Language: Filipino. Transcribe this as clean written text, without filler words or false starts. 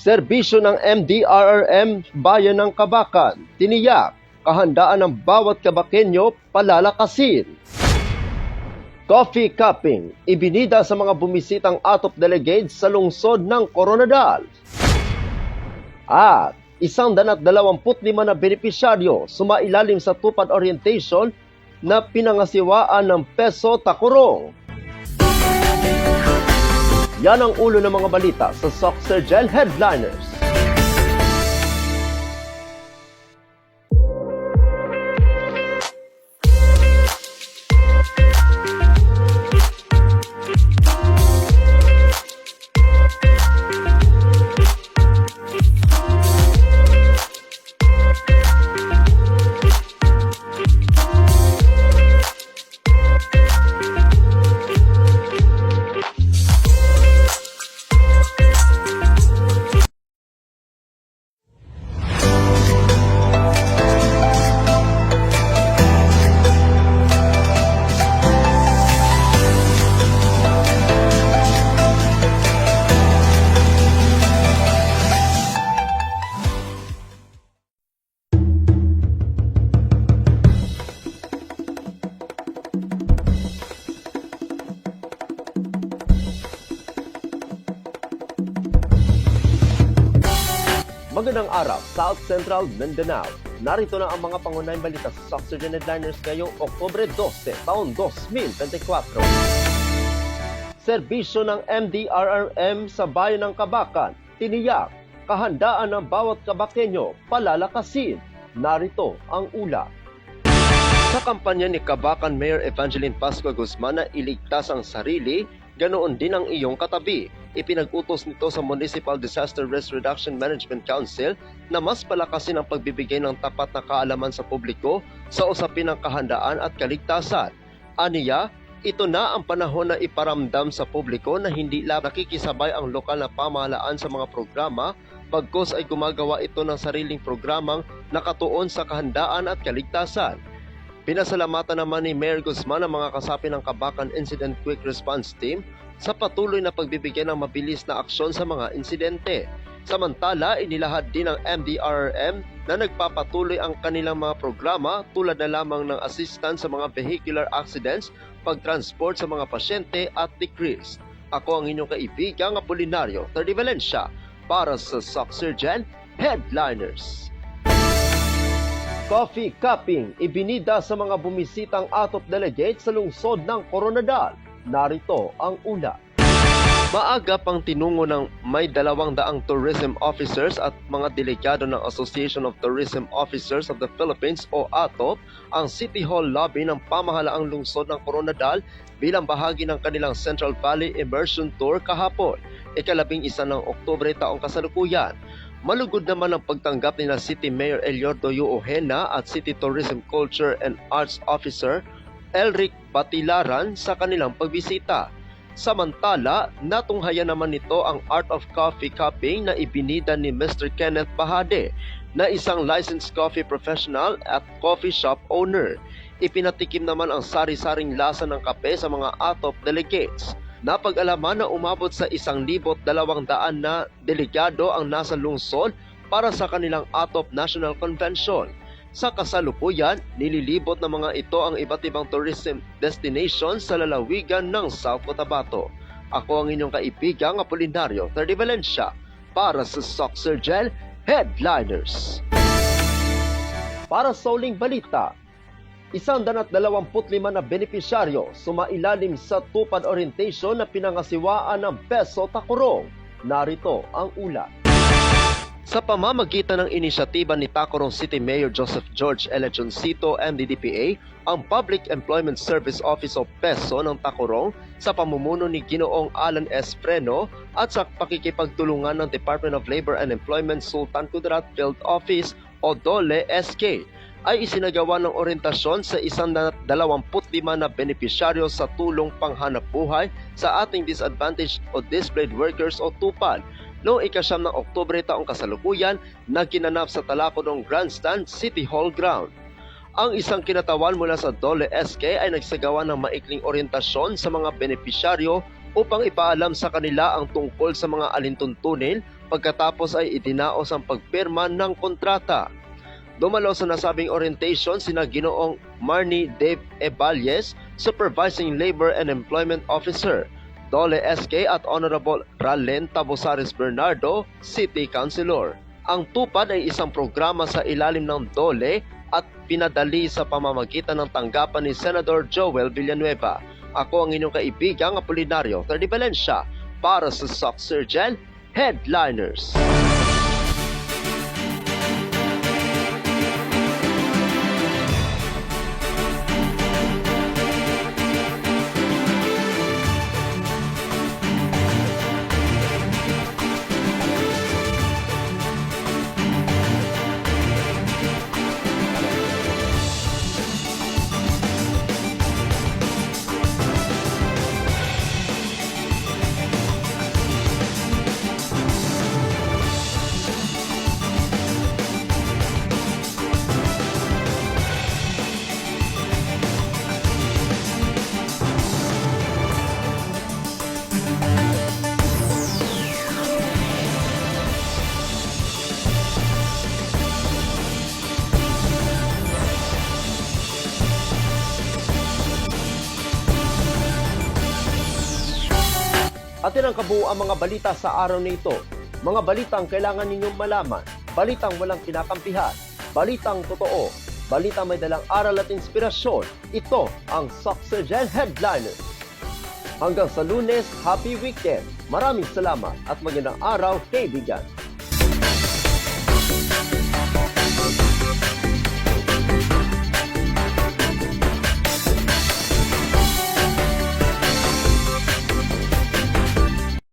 Serbisyo ng MDRRM Bayan ng Kabakan, tiniyak, kahandaan ng bawat Kabakenyo palalakasin. Coffee cupping, ibinida sa mga bumisitang ATOP delegates sa lungsod ng Coronadal. At 125 na benepisyaryo sumailalim sa tupad orientation na pinangasiwaan ng Peso Takurong. Yan ang ulo ng mga balita sa Soxergel Headliners. Magandang araw, South Central Mindanao. Narito na ang mga pangunahing balita sa Soxergel Headliners ngayong Oktubre 12, taon 2024. Serbisyo ng MDRRM sa Bayan ng Kabakan, tiniyak, kahandaan ng bawat Kabakenyo palalakasin. Narito ang ulat. Sa kampanya ni Kabakan Mayor Evangeline Pascua Guzman na iligtas ang sarili, ganoon din ang iyong katabi. Ipinag-utos nito sa Municipal Disaster Risk Reduction Management Council na mas palakasin ang pagbibigay ng tapat na kaalaman sa publiko sa usapin ng kahandaan at kaligtasan. Aniya, ito na ang panahon na iparamdam sa publiko na hindi lang nakikisabay ang lokal na pamahalaan sa mga programa, bagkus ay gumagawa ito ng sariling programang nakatuon sa kahandaan at kaligtasan. Pinasalamatan naman ni Mayor Guzman ang mga kasapi ng Kabakan Incident Quick Response Team sa patuloy na pagbibigay ng mabilis na aksyon sa mga insidente. Samantala, inilahad din ng MDRRM na nagpapatuloy ang kanilang mga programa tulad na lamang ng assistance sa mga vehicular accidents, pagtransport sa mga pasyente at decrease. Ako ang inyong kaibigang Apolinario Terdi Valencia para sa Soxergel Headliners. Coffee cupping, ibinida sa mga bumisitang ATOP delegates sa lungsod ng Coronadal. Narito ang ulat. Maaga pang tinungo ng may 200 tourism officers at mga delegado ng Association of Tourism Officers of the Philippines o ATOP ang City Hall lobby ng pamahalaang lungsod ng Coronadal bilang bahagi ng kanilang Central Valley Immersion Tour kahapon, ika-11 ng Oktubre taong kasalukuyan. Malugod naman ang pagtanggap ni City Mayor Eliordo Ojena at City Tourism Culture and Arts Officer Elric Batilaran sa kanilang pagbisita. Samantala, natunghayan naman nito ang Art of Coffee Cupping na ibinida ni Mr. Kenneth Bahade na isang licensed coffee professional at coffee shop owner. Ipinatikim naman ang sari-saring lasa ng kape sa mga ATOP delegates. Napag-alaman na umabot sa 1,200 na delegado ang nasa lungsod para sa kanilang ATOP National Convention. Sa kasalukuyan, nililibot ng mga ito ang iba't ibang tourism destinations sa lalawigan ng South Cotabato. Ako ang inyong kaibigang Apolinario Terdi Valencia para sa Soxergel Headliners. Para sa uling balita, 125 na benepisyaryo sumailalim sa tupad orientation na pinangasiwaan ng Peso Takurong. Narito ang ulat. Sa pamamagitan ng inisyatiba ni Tacurong City Mayor Joseph George Elechoncito, MDDPA, ang Public Employment Service Office of Peso ng Tacurong sa pamumuno ni Ginoong Alan S. Freno at sa pakikipagtulungan ng Department of Labor and Employment Sultan Kudarat Field Office o DOLE SK ay isinagawa ng orientasyon sa 125 na benepisyaryo sa tulong panghanap buhay sa ating disadvantaged o displaced workers o TUPAD noong ika-9 ng Oktubre taong kasalukuyan na ginanap sa Talakodong Grandstand City Hall Ground. Ang isang kinatawan mula sa DOLE SK ay nagsagawa ng maikling orientasyon sa mga benepisyaryo upang ipaalam sa kanila ang tungkol sa mga alintuntunin pagkatapos ay idinaos ang pagpirma ng kontrata. Dumalo sa nasabing orientation sina Ginoong Marnie Dave Eballes, Supervising Labor and Employment Officer, Dole SK at Honorable Ralen Tabosares Bernardo, City Councilor. Ang tupad ay isang programa sa ilalim ng Dole at pinadali sa pamamagitan ng tanggapan ni Senador Joel Villanueva. Ako ang inyong kaibigang Apolinario Valencia para sa Soxurgel Headliners. Atin ang kabuuan mga balita sa araw na ito. Mga balitang kailangan ninyong malaman, balitang walang kinakampihan, balitang totoo, balitang may dalang aral at inspirasyon. Ito ang Soxurgel Headliners. Hanggang sa Lunes, happy weekend. Maraming salamat at magandang araw, kaibigan.